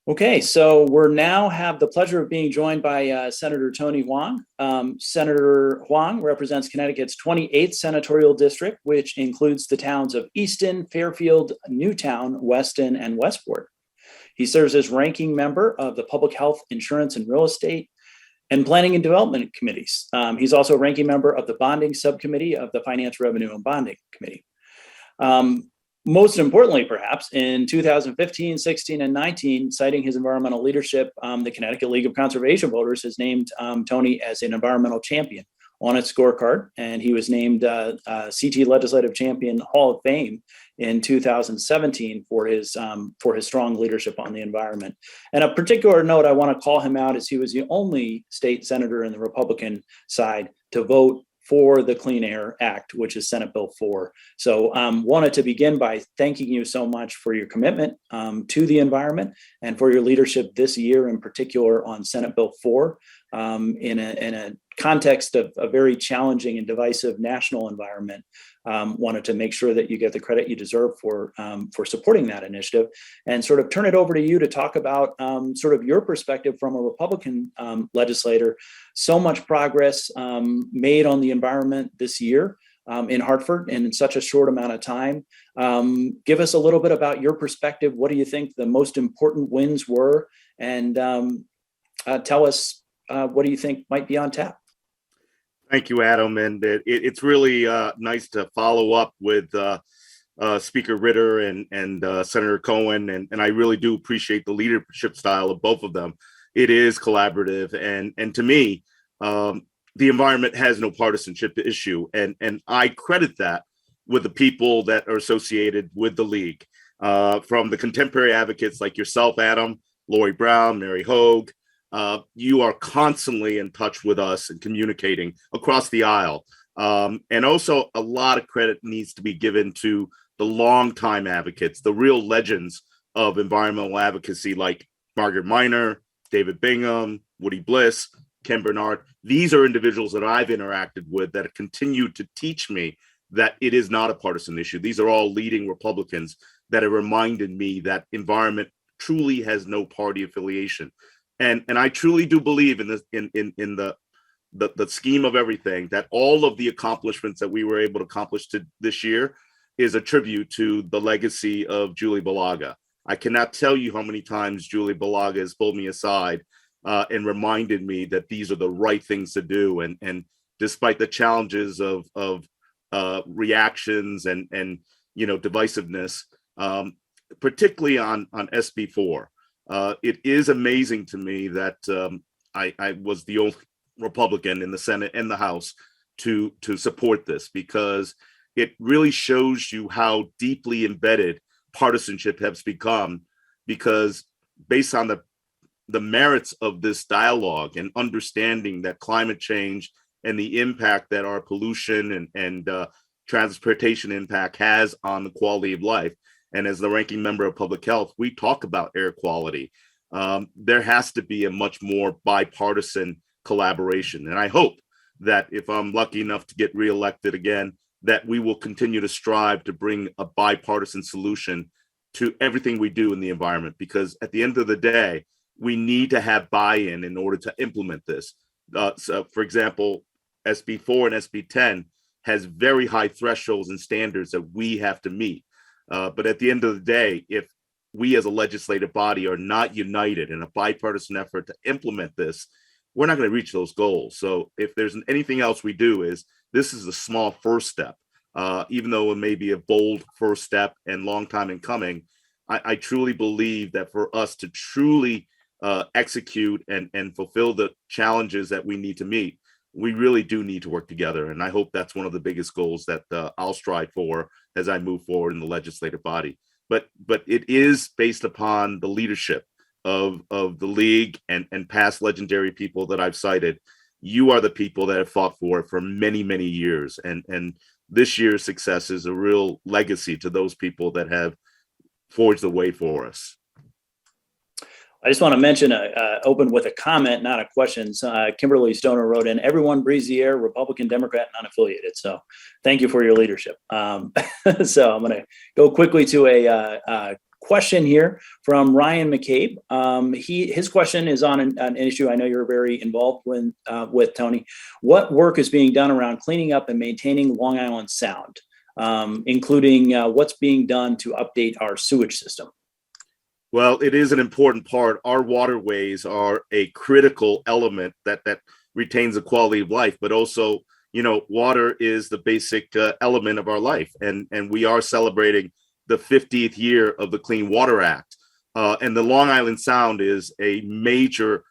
Okay, so we're now have the pleasure of being joined by Senator Tony Hwang. Senator Hwang represents Connecticut's 28th senatorial district, which includes the towns of Easton, Fairfield, Newtown, Weston, and Westport. He serves as ranking member of the Public Health, Insurance, and Real Estate and Planning and Development Committees. He's also a ranking member of the Bonding Subcommittee of the Finance, Revenue, and Bonding Committee. Most importantly, perhaps, in 2015, 16, and 19, citing his environmental leadership, the Connecticut League of Conservation Voters has named Tony as an environmental champion on its scorecard, and he was named CT Legislative Champion Hall of Fame in 2017 for his strong leadership on the environment. And a particular note I want to call him out is he was the only state senator in the Republican side to vote for the Clean Air Act, which is Senate Bill 4. So wanted to begin by thanking you so much for your commitment to the environment and for your leadership this year in particular on Senate Bill 4 in a context of a very challenging and divisive national environment. Wanted to make sure that you get the credit you deserve for supporting that initiative, and sort of turn it over to you to talk about sort of your perspective from a Republican legislator. So much progress made on the environment this year in Hartford and in such a short amount of time. Give us a little bit about your perspective. What do you think the most important wins were? And tell us what do you think might be on tap? Thank you, Adam. And it's really nice to follow up with Speaker Ritter and Senator Cohen. And I really do appreciate the leadership style of both of them. It is collaborative. And to me, the environment has no partisanship issue. And I credit that with the people that are associated with the league, from the contemporary advocates like yourself, Adam, Lori Brown, Mary Hogue. You are constantly in touch with us and communicating across the aisle. And also a lot of credit needs to be given to the longtime advocates, the real legends of environmental advocacy like Margaret Miner, David Bingham, Woody Bliss, Ken Bernard. These are individuals that I've interacted with that have continued to teach me that it is not a partisan issue. These are all leading Republicans that have reminded me that environment truly has no party affiliation. And I truly do believe in this, in the scheme of everything, that all of the accomplishments that we were able to accomplish this year is a tribute to the legacy of Julie Balaga. I cannot tell you how many times Julie Balaga has pulled me aside and reminded me that these are the right things to do. And despite the challenges of reactions and divisiveness, particularly on SB 4. It is amazing to me that I was the only Republican in the Senate and the House to support this, because it really shows you how deeply embedded partisanship has become, because based on the merits of this dialogue and understanding that climate change and the impact that our pollution and transportation impact has on the quality of life. And as the ranking member of public health, we talk about air quality. There has to be a much more bipartisan collaboration. And I hope that if I'm lucky enough to get reelected again, that we will continue to strive to bring a bipartisan solution to everything we do in the environment. Because at the end of the day, we need to have buy-in in order to implement this. So for example, SB 4 and SB 10 has very high thresholds and standards that we have to meet. But at the end of the day, if we as a legislative body are not united in a bipartisan effort to implement this, we're not going to reach those goals. So if there's anything else we do, is this is a small first step, even though it may be a bold first step and long time in coming. I truly believe that for us to truly execute and fulfill the challenges that we need to meet, we really do need to work together. And I hope that's one of the biggest goals that I'll strive for as I move forward in the legislative body. But it is based upon the leadership of the league and past legendary people that I've cited. You are the people that have fought for it for many, many years. And this year's success is a real legacy to those people that have forged the way for us. I just want to mention, open with a comment, not a question. Kimberly Stoner wrote in, everyone breathes the air, Republican, Democrat, non-affiliated. So thank you for your leadership. So I'm going to go quickly to a question here from Ryan McCabe. His question is on an issue I know you're very involved with, Tony. What work is being done around cleaning up and maintaining Long Island Sound, including what's being done to update our sewage system? Well, it is an important part. Our waterways are a critical element that retains the quality of life, but also, water is the basic element of our life. And we are celebrating the 50th year of the Clean Water Act. And the Long Island Sound is a major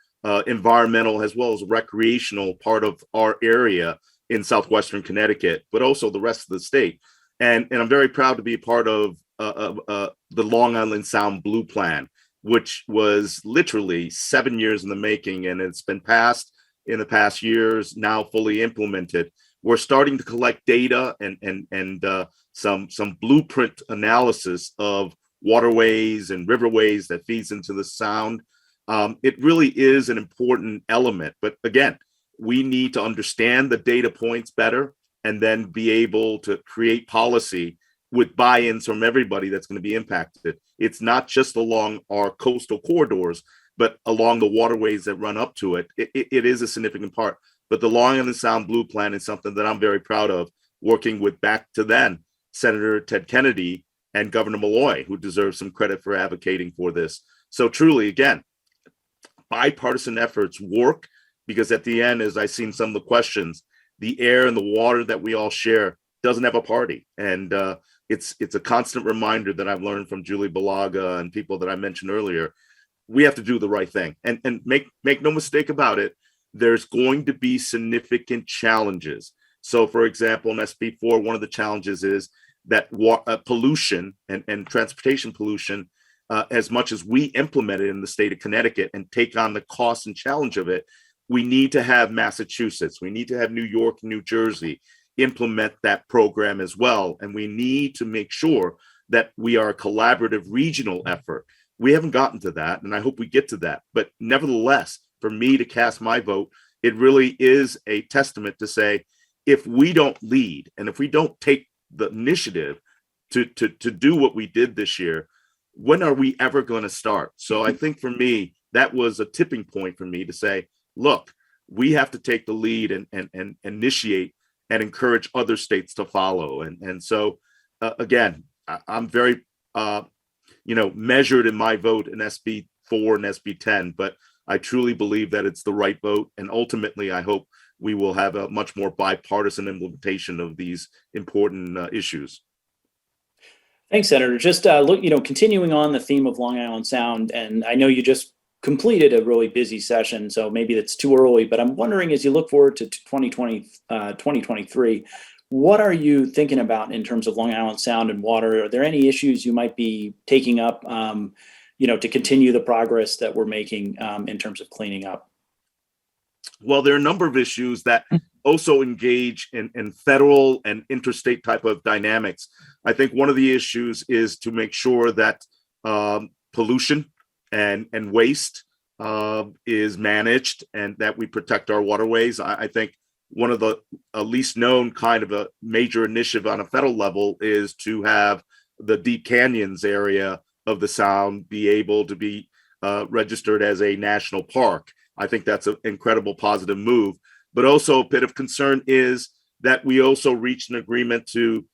environmental as well as recreational part of our area in southwestern Connecticut, but also the rest of the state. And I'm very proud to be a part of the Long Island Sound Blue Plan, which was literally 7 years in the making, and it's been passed in the past years, now fully implemented. We're starting to collect data and some blueprint analysis of waterways and riverways that feeds into the sound. It really is an important element, but again, we need to understand the data points better and then be able to create policy with buy-ins from everybody that's going to be impacted. It's not just along our coastal corridors, but along the waterways that run up to it. It is a significant part. But the Long Island Sound Blue Plan is something that I'm very proud of, working with back to then Senator Ted Kennedy and Governor Malloy, who deserves some credit for advocating for this. So truly, again, bipartisan efforts work, because at the end, as I've seen some of the questions, the air and the water that we all share doesn't have a party. And it's a constant reminder that I've learned from Julie Balaga and people that I mentioned earlier. We have to do the right thing, and make no mistake about it. There's going to be significant challenges. So, for example, in SB4, one of the challenges is that pollution and transportation pollution, as much as we implement it in the state of Connecticut and take on the cost and challenge of it, we need to have Massachusetts, we need to have New York, New Jersey implement that program as well. And we need to make sure that we are a collaborative regional effort. We haven't gotten to that, and I hope we get to that. But nevertheless, for me to cast my vote, it really is a testament to say, if we don't lead and if we don't take the initiative to do what we did this year, when are we ever going to start? So I think for me, that was a tipping point for me to say, look, we have to take the lead and initiate and encourage other states to follow. And so, again, I'm very, measured in my vote in SB 4 and SB 10, but I truly believe that it's the right vote. And ultimately, I hope we will have a much more bipartisan implementation of these important issues. Thanks, Senator. Just continuing on the theme of Long Island Sound, and I know you just completed a really busy session, so maybe that's too early, but I'm wondering, as you look forward to 2023, what are you thinking about in terms of Long Island Sound and water? Are there any issues you might be taking up, to continue the progress that we're making in terms of cleaning up? Well, there are a number of issues that also engage in federal and interstate type of dynamics. I think one of the issues is to make sure that pollution and waste is managed and that we protect our waterways. I think one of the least known kind of a major initiative on a federal level is to have the Deep Canyons area of the Sound be able to be registered as a national park. I think that's an incredible positive move. But also a bit of concern is that we also reached an agreement to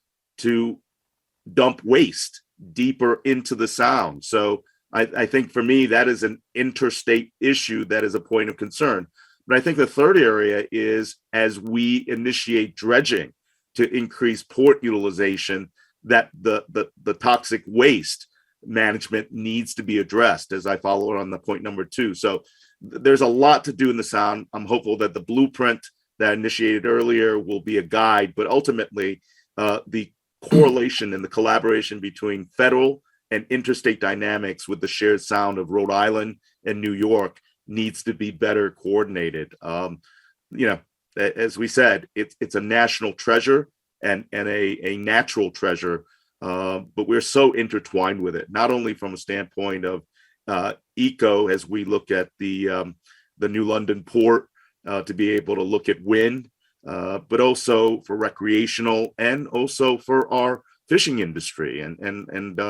dump waste deeper into the Sound. So I think for me, that is an interstate issue that is a point of concern. But I think the third area is, as we initiate dredging to increase port utilization, that the toxic waste management needs to be addressed, as I follow on the point number 2. So there's a lot to do in the Sound. I'm hopeful that the blueprint that I initiated earlier will be a guide, but ultimately the correlation and the collaboration between federal and interstate dynamics with the shared Sound of Rhode Island and New York needs to be better coordinated. As we said, it's a national treasure and a natural treasure, but we're so intertwined with it, not only from a standpoint of eco, as we look at the New London port to be able to look at wind, but also for recreational and also for our fishing industry. And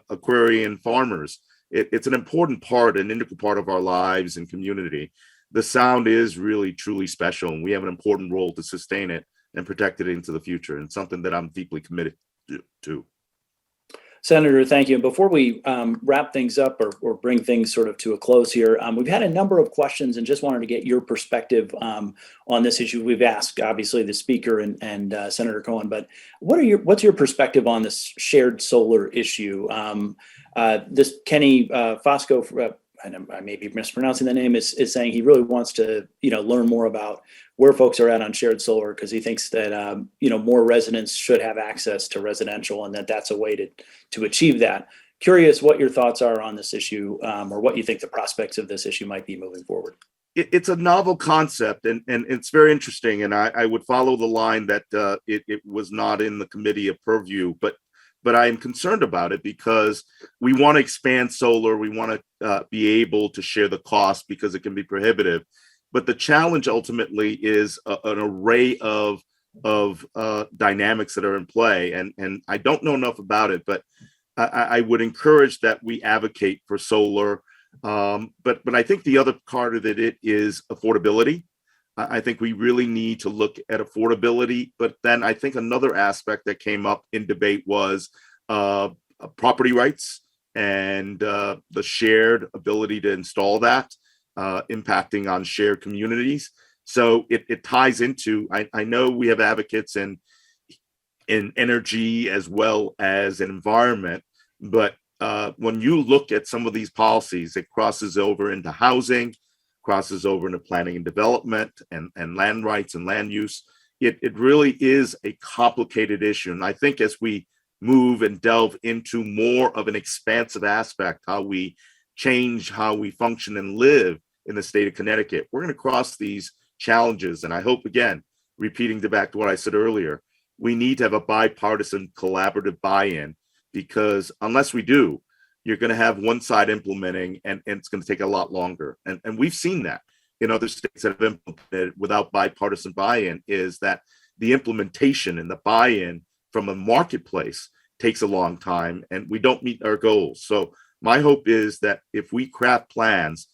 agrarian farmers. It's an important part, an integral part of our lives and community. The sound is really, truly special, and we have an important role to sustain it and protect it into the future, and something that I'm deeply committed to. Senator, thank you. And before we wrap things up or bring things sort of to a close here, we've had a number of questions and just wanted to get your perspective on this issue. We've asked, obviously, the speaker and Senator Cohen, but what's your perspective on this shared solar issue? This Kenny Fosco, I may be mispronouncing the name, is saying he really wants to learn more about where folks are at on shared solar, because he thinks that more residents should have access to residential, and that's a way to achieve that. Curious what your thoughts are on this issue, or what you think the prospects of this issue might be moving forward. It's a novel concept, and it's very interesting, and I would follow the line that it was not in the committee of purview, but I am concerned about it because we want to expand solar. We want to be able to share the cost because it can be prohibitive. But the challenge ultimately is an array of dynamics that are in play. And I don't know enough about it, but I would encourage that we advocate for solar. But I think the other part of it is affordability. I think we really need to look at affordability. But then I think another aspect that came up in debate was property rights and the shared ability to install that, impacting on shared communities. So it ties into, I know we have advocates in energy as well as an environment, but when you look at some of these policies, it crosses over into housing, crosses over into planning and development and land rights and land use. It really is a complicated issue. And I think as we move and delve into more of an expansive aspect, how we change how we function and live in the state of Connecticut, we're going to cross these challenges. And I hope, again, repeating back to what I said earlier, we need to have a bipartisan collaborative buy-in, because unless we do, you're going to have one side implementing, and it's going to take a lot longer. And we've seen that in other states that have implemented without bipartisan buy-in, is that the implementation and the buy-in from a marketplace takes a long time, and we don't meet our goals. So my hope is that if we craft plans,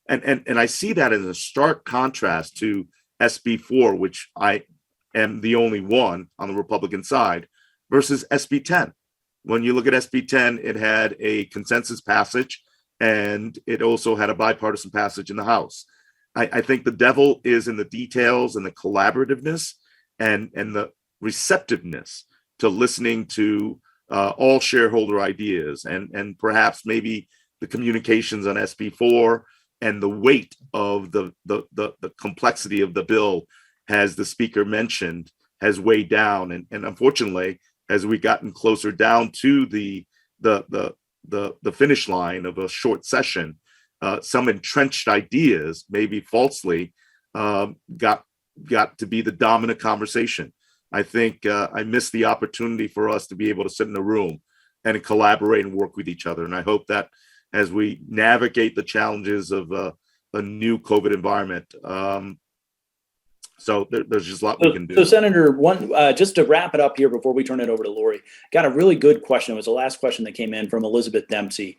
and I see that as a stark contrast to SB 4, which I am the only one on the Republican side, versus SB 10. When you look at SB 10, it had a consensus passage, and it also had a bipartisan passage in the House. I think the devil is in the details and the collaborativeness and the receptiveness to listening to all shareholder ideas, and perhaps maybe the communications on SB 4 and the weight of the complexity of the bill, as the speaker mentioned, has weighed down. And unfortunately, as we gotten closer down to the finish line of a short session, some entrenched ideas, maybe falsely, got to be the dominant conversation. I think I missed the opportunity for us to be able to sit in a room and collaborate and work with each other. And I hope that as we navigate the challenges of a new COVID environment, so there's just a lot we can do. So Senator, just to wrap it up here before we turn it over to Lori, got a really good question. It was the last question that came in from Elizabeth Dempsey.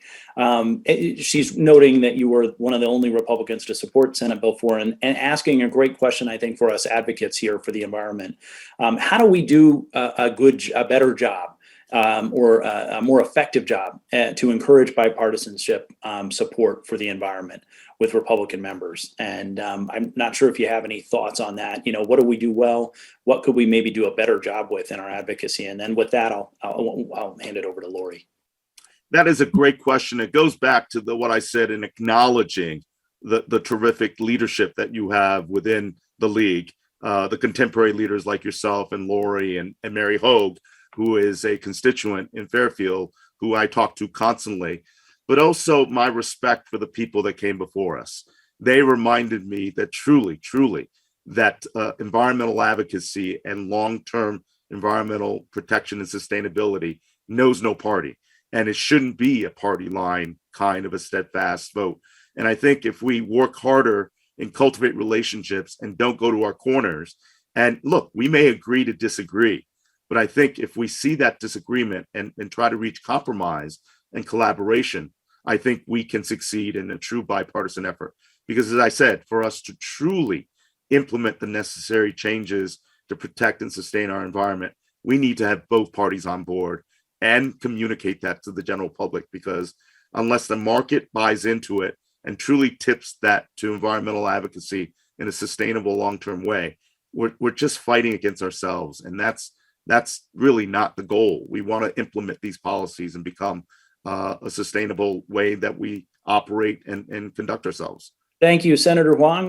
She's noting that you were one of the only Republicans to support Senate Bill 4, and asking a great question, I think, for us advocates here for the environment. How do we do a better job, or a more effective job to encourage bipartisanship support for the environment with Republican members? And I'm not sure if you have any thoughts on that. What do we do well? What could we maybe do a better job with in our advocacy? And then with that, I'll hand it over to Lori. That is a great question. It goes back to what I said in acknowledging the terrific leadership that you have within the league, the contemporary leaders like yourself and Lori and Mary Hogue, who is a constituent in Fairfield, who I talk to constantly, but also my respect for the people that came before us. They reminded me that truly, that environmental advocacy and long-term environmental protection and sustainability knows no party, and it shouldn't be a party line kind of a steadfast vote. And I think if we work harder and cultivate relationships and don't go to our corners, and look, we may agree to disagree, but I think if we see that disagreement and try to reach compromise and collaboration, I think we can succeed in a true bipartisan effort. Because as I said, for us to truly implement the necessary changes to protect and sustain our environment, we need to have both parties on board and communicate that to the general public, because unless the market buys into it and truly tips that to environmental advocacy in a sustainable long-term way, we're just fighting against ourselves. And that's really not the goal. We want to implement these policies and become a sustainable way that we operate and conduct ourselves. Thank you, Senator Hwang.